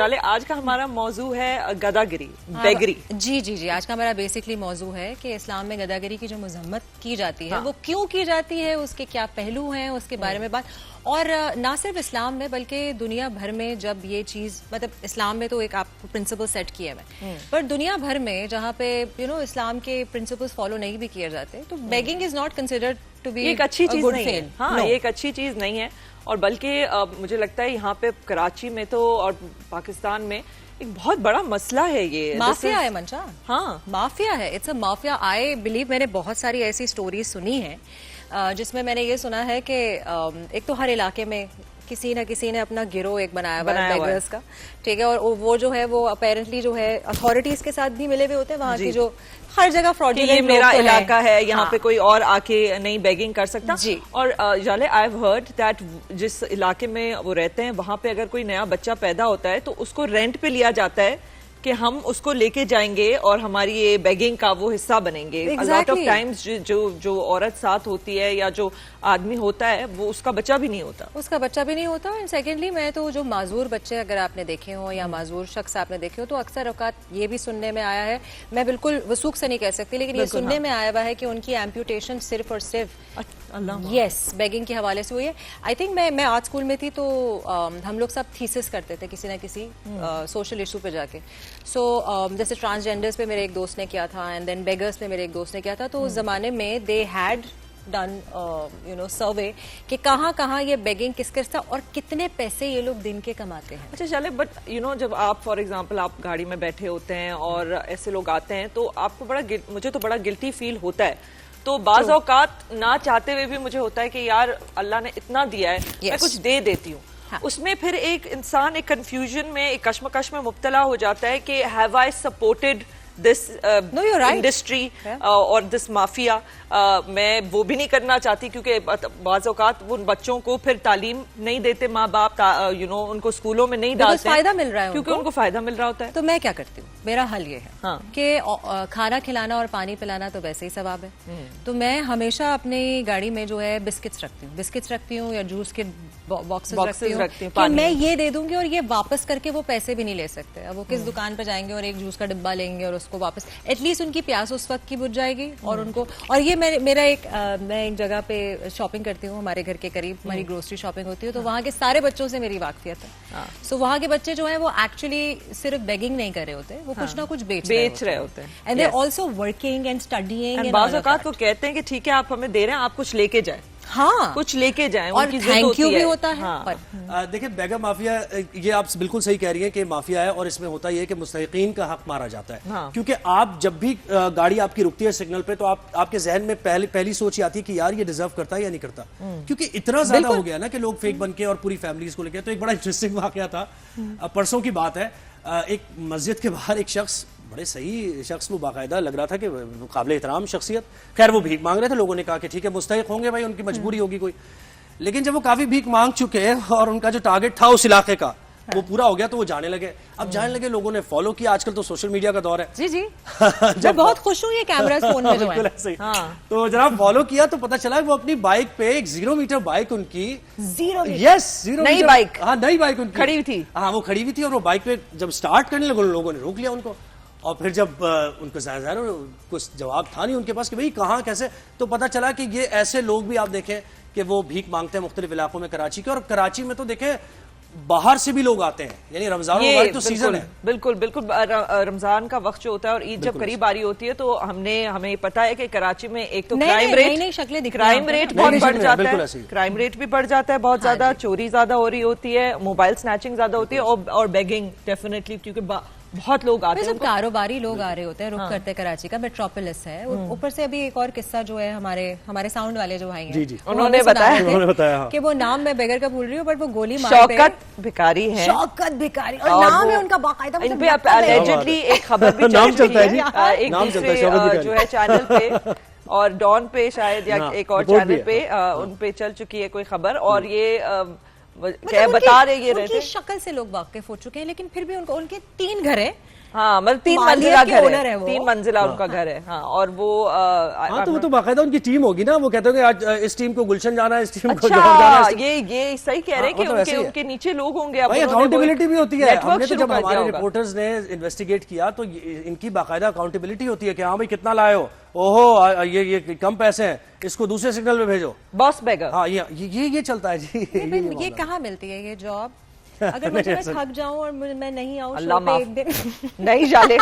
جالے آج کا ہمارا موضوع ہے گداگری، بیگری. جی آج کا ہمارا بیسکلی موضوع ہے کہ اسلام میں گداگری کی جو مذمت کی جاتی ہے وہ کیوں کی جاتی ہے، اس کے کیا پہلو ہیں، اس کے بارے میں بات. اور نہ صرف اسلام میں بلکہ دنیا بھر میں جب یہ چیز مطلب اسلام میں تو ایک آپ پرنسپل سیٹ کیے ہوئے پر دنیا بھر میں جہاں پہ اسلام کے پرنسپلز فالو نہیں بھی کیے جاتے تو begging is not considered to be ایک اچھی چیز نہیں ہے. ہاں یہ ایک اچھی چیز نہیں ہے. اور بلکہ مجھے لگتا ہے یہاں پہ کراچی میں تو اور پاکستان میں ایک بہت بڑا مسئلہ ہے. یہ مافیا ہے منشا. ہاں مافیا ہے. It's a mafia. I believe میں نے بہت ساری ایسی سٹوریز سنی ہیں جس میں نے یہ سنا ہے کہ ایک تو ہر علاقے میں کسی نہ کسی نے اپنا گروہ ایک بنایا ہوا ہے بیگرز کا. ٹھیک ہے. اور وہ جو ہے وہ اپیرنٹلی جو ہے اتھارٹیز کے ساتھ بھی ملے ہوئے ہوتے ہیں وہاں کی جو ہر جگہ فراڈیلنٹ. یہ میرا علاقہ ہے یہاں پہ کوئی اور آ کے نہیں بیگنگ کر سکتا. جی. اور جالے آئی ہیو ہرڈ دیٹ جس علاقے میں وہ رہتے ہیں وہاں پہ اگر کوئی نیا بچہ پیدا ہوتا ہے تو اس کو رینٹ پہ لیا جاتا ہے کہ ہم اس کو لے کے جائیں گے اور ہماری یہ بیگنگ کا وہ حصہ بنیں گے. لاٹ آف ٹائمز جو عورت ساتھ ہوتی ہے یا جو آدمی ہوتا ہے وہ اس کا بچہ بھی نہیں ہوتا. اس کا بچہ بھی نہیں ہوتا. اینڈ سیکنڈلی میں تو جو معذور بچے اگر آپ نے دیکھے ہوں یا معذور شخص آپ نے دیکھے ہو تو اکثر اوقات یہ بھی سننے میں آیا ہے, میں بالکل وثوق سے نہیں کہہ سکتی لیکن یہ سننے میں آیا ہوا ہے کہ ان کی ایمپوٹیشن صرف اور صرف یس بیگنگ کے حوالے سے ہوئی ہے. آئی تھنک میں آرٹ اسکول میں تھی تو ہم لوگ سب تھیسس کرتے تھے کسی نہ کسی سوشل ایشو پہ جا کے. سو جیسے ٹرانسجینڈرز پہ میرے ایک دوست نے کیا تھا اینڈ دین بیگرز پہ میرے ایک دوست نے کیا تھا. تو اس زمانے میں دے ہیڈ ڈن سروے کہ کہاں کہاں یہ بیگنگ کس کس طرح اور کتنے پیسے یہ لوگ دن کے کماتے ہیں. اچھا چلے بٹ جب آپ فار ایگزامپل آپ گاڑی میں بیٹھے ہوتے ہیں اور ایسے لوگ آتے ہیں تو آپ کو مجھے تو بڑا گلٹی فیل ہوتا ہے. تو بعض اوقات نہ چاہتے ہوئے بھی مجھے ہوتا ہے کہ یار اللہ نے اتنا دیا ہے میں کچھ دے دیتی ہوں. اس میں پھر ایک انسان ایک کنفیوژن میں ایک کشمکش میں مبتلا ہو جاتا ہے کہ have I supported this industry اور دس مافیا. میں وہ بھی نہیں کرنا چاہتی کیونکہ بعض اوقات ان بچوں کو پھر تعلیم نہیں دیتے ماں باپ, ان کو اسکولوں میں نہیں ڈالتے فائدہ مل رہا ہے کیونکہ ان کو فائدہ مل رہا ہوتا ہے. تو میں کیا کرتی ہوں, میرا حل یہ ہے کہ کھانا کھلانا اور پانی پلانا تو ویسے ہی ثواب ہے. تو میں ہمیشہ اپنی گاڑی میں جو ہے بسکٹس رکھتی ہوں یا جوس کے باکسز رکھتی ہوں کہ میں یہ دے دوں گی اور یہ واپس کر کے وہ پیسے بھی نہیں لے سکتے. اب وہ کس دکان پہ جائیں گے اور ایک جوس کا ڈبہ لیں گے اور اس کو واپس ایٹ لیسٹ ان کی پیاس اس وقت کی بجھ جائے گی. اور ان کو اور یہ میرا میں ایک جگہ پہ شاپنگ کرتی ہوں, ہمارے گھر کے قریب ہماری گروسری شاپنگ ہوتی ہے تو وہاں کے سارے بچوں سے میری واقفیت ہے. سو وہاں کے بچے جو ہیں وہ ایکچولی صرف بیگنگ نہیں کر رہے ہوتے, وہ کچھ نہ کچھ بیچ رہے ہوتے ہیں. And they also working and studying. بعض اوقات وہ کہتے ہیں کہ ٹھیک ہے آپ ہمیں دے رہے ہیں آپ کچھ لے کے جائیں. ہاں کچھ لے کے جائیں اور تھینک یو بھی ہوتا ہے. دیکھیں بیگا مافیا یہ آپ بالکل صحیح کہہ رہی ہیں کہ مافیا ہے اور اس میں ہوتا یہ ہے کہ مستحقین کا حق مارا جاتا ہے. کیونکہ آپ جب بھی گاڑی آپ کی رکتی ہے سگنل پہ تو آپ کے ذہن میں پہلی سوچ یہ آتی ہے کہ یار یہ ڈیزرو کرتا ہے یا نہیں کرتا, کیونکہ اتنا زیادہ ہو گیا نا کہ لوگ فیک بن کے اور پوری فیملیز کو لے کے. تو ایک بڑا انٹرسٹنگ واقعہ تھا پرسوں کی بات ہے, ایک مسجد کے باہر ایک شخص بڑے صحیح شخص, وہ باقاعدہ لگ رہا تھا کہ قابل احترام شخصیت, خیر وہ بھیک مانگ رہے تھے. لوگوں نے کہا کہ ٹھیک ہے مستحق ہوں گے بھائی, ان کی مجبوری ہوگی کوئی. لیکن جب وہ کافی بھیک مانگ چکے اور ان کا جو ٹارگٹ تھا اس علاقے کا وہ پورا ہو گیا تو وہ جانے لگے. اب جانے لگے, لوگوں نے فالو کیا. آج کل تو سوشل میڈیا کا دور ہے. جی میں بہت خوش ہوں یہ کیمراز فون میں جو ہے. تو جناب فالو کیا تو پتا چلا وہ اپنی بائک پہ ایک 0 میٹر بائک ان کی نئی بائک ان کی کھڑی ہوئی تھی. وہ کھڑی ہوئی تھی اور وہ بائک پہ جب سٹارٹ کرنے لگے لوگوں نے روک لیا ان کو. اور پھر جب ان کو ظاہر کچھ جواب تھا نہیں ان کے پاس کہ بھئی کہاں کیسے, تو پتا چلا کہ یہ ایسے لوگ بھی آپ دیکھیں کہ وہ بھیک مانگتے ہیں مختلف علاقوں میں کراچی کے. اور کراچی میں تو دیکھیں باہر سے بھی لوگ آتے ہیں, یعنی رمضان تو سیزن ہے. بالکل رمضان کا وقت جو ہوتا ہے اور عید جب قریب آ رہی ہوتی ہے تو ہمیں پتا ہے کہ کراچی میں ایک تو کرائم ریٹ بہت بڑھ جاتا ہے. کرائم ریٹ بھی بڑھ جاتا ہے بہت زیادہ, چوری زیادہ ہو رہی ہوتی ہے, موبائل سنیچنگ زیادہ ہوتی ہے اور بیگنگ ڈیفینیٹلی کیونکہ بہت لوگ آتے ہیں, کاروباری لوگ آ رہے ہوتے ہیں, رخ کرتے کراچی کا میٹروپولس ہے. اوپر سے ابھی ایک اور قصہ جو ہے ہمارے ساؤنڈ والے جو بھائی ہیں انہوں نے بتایا کہ وہ نام میں بیگر کا بھول رہی ہوں بٹ وہ گولی شوکت بھکاری ہے. شوکت بھکاری اور نام ہے ان کا باقاعدہ. ان پہ اللیجڈلی ایک خبر بھی چل رہی ہے ایک دوسرے جو ہے چینل پہ اور ڈان پہ شاید یا ایک اور چینل پہ ان پہ چل چکی ہے کوئی خبر. اور یہ بتا رہے یہ رہتے. شکل سے لوگ واقف ہو چکے ہیں لیکن پھر بھی ان کے 3 گھر ہیں. ہاں مطلب 3 منزلہ گھر ہے, 3 منزلہ ان کا گھر ہے. ہاں اور وہ وہ تو باقاعدہ ان کی ٹیم ہوگی نا, وہ کہتے ہیں کہ آج اس ٹیم کو گلشن جانا ہے, اس ٹیم کو جانا ہے. یہ صحیح کہہ رہے ہیں کہ ان کے نیچے لوگ ہوں گے. اکاؤنٹیبلٹی بھی ہوتی ہے. ہم نے تو جب ہمارے رپورٹرز نے انویسٹیگیٹ کیا تو ان کی باقاعدہ اکاؤنٹیبلٹی ہوتی ہے کہ ہاں بھائی کتنا لائے ہو, اوہو یہ کم پیسے ہیں, اس کو دوسرے سگنل پہ بھیجو, باس بیگر. ہاں یہ چلتا ہے جی. یہ کہاں ملتی ہے یہ جاب؟ اگر مجھے تھک جاؤں اور میں نہیں آؤں اللہ معاف, نہیں جالے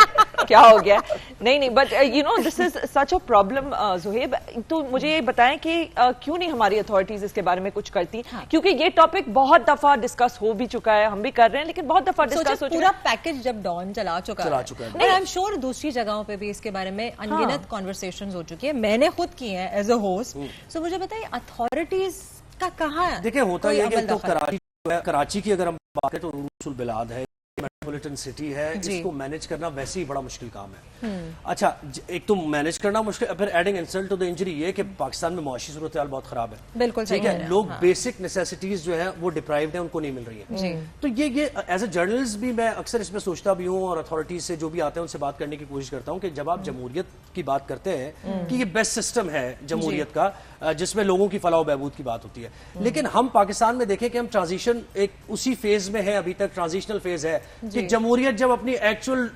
کیا ہو گیا. نہیں but you know this is such a problem. Zohaib تو مجھے یہ بتائیں کہ کیوں نہیں ہماری اتھارٹیز اس کے بارے میں کچھ کرتی, کیونکہ یہ ٹاپک بہت دفعہ ڈسکس ہو بھی چکا ہے, ہم بھی کر رہے ہیں, لیکن بہت دفعہ ڈسکس ہو چکا ہے. پورا پیکج جب ڈان چلا چکا ہے, اور آئی ایم شیور دوسری جگہوں پہ بھی اس کے بارے میں انگنت کانورسیشنز ہو چکی ہے, میں نے خود کی ہیں ایز اے ہوسٹ. سو مجھے بتائیے اتھارٹیز کا کہاں ہے؟ دیکھیں ہوتا یہ کہ کراچی کی اگر ہم بات کریں تو عروس البلاد ہے, میٹروپولیٹن سٹی ہے, اس کو مینج کرنا ویسے ہی بڑا مشکل کام ہے. اچھا ایک تو مینج کرنا مشکل, پھر adding insult to the injury یہ کہ پاکستان میں معاشی صورتحال بہت خراب ہے. بالکل ٹھیک ہے, لوگ بیسک نیسیسٹیز جو ہیں وہ ڈپرائیوڈ ہیں, ان کو نہیں مل رہی ہیں. تو یہ ایز اے جرنلسٹ بھی میں اکثر اس میں سوچتا بھی ہوں, اور اتھارٹیز سے جو بھی آتے ہیں ان سے بات کرنے کی کوشش کرتا ہوں کہ جب آپ جمہوریت کی بات کرتے ہیں کہ یہ بیسٹ سسٹم ہے جمہوریت کا جس میں لوگوں کی فلاح و بہبود کی بات ہوتی ہے, لیکن ہم پاکستان میں دیکھیں کہ ہم ٹرانزیشن ایک اسی فیز میں ہیں ابھی تک, ٹرانزیشنل فیز ہے کہ جمہوریت جب اپنی ایکچوئل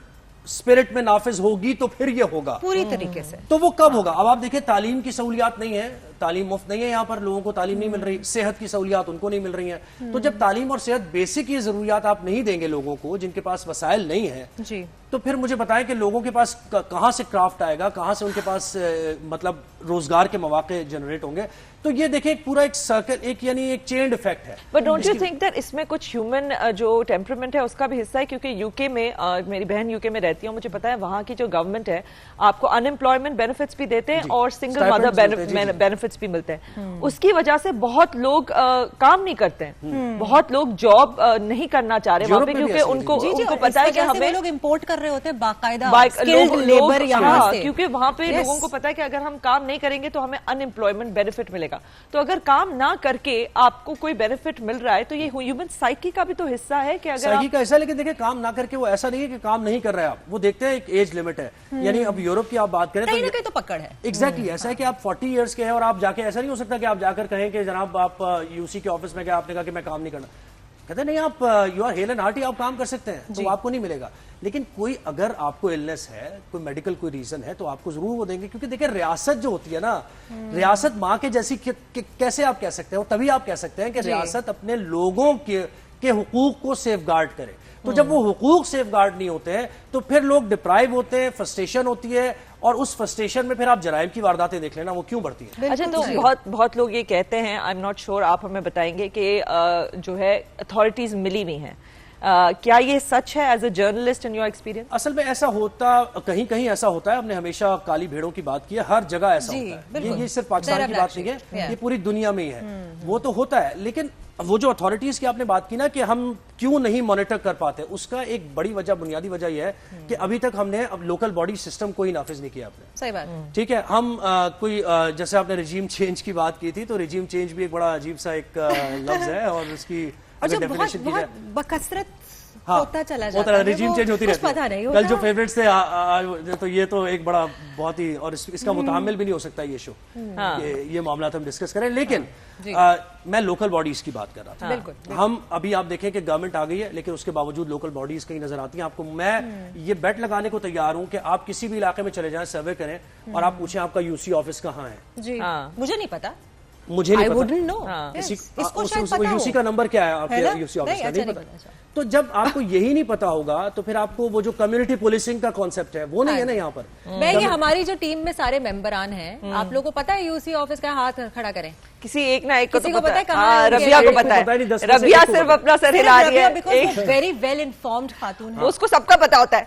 اسپرٹ میں نافذ ہوگی تو پھر یہ ہوگا پوری طریقے سے. تو وہ کب ہوگا؟ اب آپ دیکھیں تعلیم کی سہولیات نہیں ہے, تعلیم مفت نہیں ہے یہاں پر, لوگوں کو تعلیم نہیں مل رہی, صحت کی سہولیات ان کو نہیں مل رہی ہیں. تو جب تعلیم اور صحت بیسک یہ ضروریات آپ نہیں دیں گے لوگوں کو جن کے پاس وسائل نہیں ہیں, تو پھر مجھے بتائیں کہ لوگوں کے پاس کہاں سے کرافٹ آئے گا, کہاں سے ان کے پاس مطلب روزگار کے مواقع جنریٹ ہوں گے. تو یہ دیکھیں ایک پورا ایک سرکل, ایک یعنی ایک چینڈ افیکٹ ہے. But don't you think that اس میں کچھ ہیومن جو ٹیمپرمنٹ ہے اس کا بھی حصہ ہے, کیونکہ یو کے میں میری بہن یو کے میں رہتی ہے, مجھے پتا ہے وہاں کی جو گورنمنٹ ہے آپ کو ان امپلائمنٹ بینیفٹس بھی دیتے ہیں اور سنگل مدر بینیفٹس بھی ملتے ہیں. اس کی وجہ سے بہت لوگ کام نہیں کرتے ہیں, بہت لوگ جاب نہیں کرنا چاہ رہے وہاں پہ, کیونکہ ان کو پتا ہے کہ ہمیں لوگ امپورٹ کر رہے ہوتے ہیں باقاعدہ لیبر یہاں سے, کیونکہ وہاں پہ لوگوں کو پتا ہے کہ اگر ہم کام نہیں کریں گے تو ہمیں ان امپلائمنٹ بینیفٹ ملے گا. تو اگر کام نہ کر کے آپ کو کوئی بینیفٹ مل رہا ہے تو یہ ہیومن سائیکی کا بھی تو حصہ ہے کہ اگر سائیکی کا حصہ, لیکن دیکھیں کام نہ کر کے وہ ایسا نہیں ہے کہ کام نہیں کر رہے آپ, وہ دیکھتے ہیں ایک ایج لمٹ ہے. یعنی اب یورپ کی آپ بات کریں تو پکڑ ہے ایگزیکٹلی ایسا ہے کہ آپ 40 ایئرس کے ہیں اور آپ جا کے, ایسا نہیں ہو سکتا کہ آپ جا کر کہیں کہ جناب آپ یو سی کے آفس میں گئے, آپ نے کہا کہ میں کام نہیں کرنا, کہتے نہیں آپ you are hale and hearty, آپ کام کر سکتے ہیں, تو آپ کو نہیں ملے گا. لیکن کوئی اگر آپ کو النس ہے, کوئی میڈیکل کوئی ریزن ہے, تو آپ کو ضرور وہ دیں گے, کیونکہ دیکھیں ریاست جو ہوتی ہے نا, ریاست ماں کے جیسی کیسے آپ کہہ سکتے ہیں, اور تبھی آپ کہہ سکتے ہیں کہ ریاست اپنے لوگوں کے حقوق کو سیف گارڈ کرے. تو جب وہ حقوق سیف گارڈ نہیں ہوتے ہیں تو پھر لوگ ڈپرائیو ہوتے ہیں, فرسٹریشن ہوتی ہے, اور اس فرسٹریشن میں پھر آپ جرائم کی وارداتیں دیکھ لینا وہ کیوں بڑھتی ہیں. اچھا تو بہت لوگ یہ کہتے ہیں, آئی ایم ناٹ شیور, آپ ہمیں بتائیں گے کہ جو ہے اتھارٹیز ملی ہوئی ہیں, کیا یہ سچ ہے as a journalist in your experience? اصل میں ایسا ہوتا, کہیں کہیں ایسا ہوتا ہے, ہم نے ہمیشہ کالی بھیڑوں کی بات کی ہے, ہر جگہ ایسا ہوتا ہے, یہ صرف پاکستان کی بات نہیں ہے, یہ پوری دنیا میں ہی ہے, وہ تو ہوتا ہے. لیکن وہ جو اتھارٹیز کی آپ نے بات کی نا کہ ہم کیوں نہیں مانیٹر کر پاتے, اس کا ایک بڑی وجہ, بنیادی وجہ یہ ہے کہ ابھی تک ہم نے اب لوکل باڈی سسٹم کوئی نافذ نہیں کیا. آپ نے صحیح بات, ٹھیک ہے, ہم کوئی جیسے آپ نے ریجیم چینج کی بات کی تھی, تو ریجیم چینج بھی ایک بڑا عجیب سا ایک لفظ ہے, اور اس کی ڈیفینیشن کی جائے بکثرت ہوتا چلا جاتا ہے, رجیم چینج ہوتی رہتی ہے. کل جو فیوریٹس تھے تو یہ تو ایک بڑا بہت ہی, اور اس کا متحمل بھی نہیں ہو سکتا یہ شو, یہ معاملات ہم ڈسکس کریں. لیکن میں لوکل باڈیز کی بات کر رہا تھا. ہم ابھی آپ دیکھیں کہ گورنمنٹ آ گئی ہے, لیکن اس کے باوجود لوکل باڈیز کہیں نظر آتی ہیں آپ کو. میں یہ بیٹ لگانے کو تیار ہوں کہ آپ کسی بھی علاقے میں چلے جائیں, سروے کریں, اور آپ پوچھیں آپ کا یو سی آفس کہاں ہے. جی مجھے نہیں پتا, مجھے نہیں پتا یو سی کا نمبر کیا ہے آپ کے یو سی آفس کا, نہیں پتا. تو جب آپ کو یہی نہیں پتا ہوگا تو پھر آپ کو وہ جو کمیونٹی پولیسنگ کا کانسیپٹ ہے وہ نہیں ہے نا یہاں پر. میں یہ ہماری جو ٹیم میں سارے ممبران ہیں, آپ لوگوں کو پتا ہے یو سی آفس کا, ہاتھ کھڑا کریں. کسی ایک نہ ایک کو پتا ہے, ربیہ کو پتا ہے, ربیہ صرف اپنا سر ہلا رہی ہے, ویری ویل انفارمڈ خاتون ہے, اس کو سب کا پتا ہوتا ہے.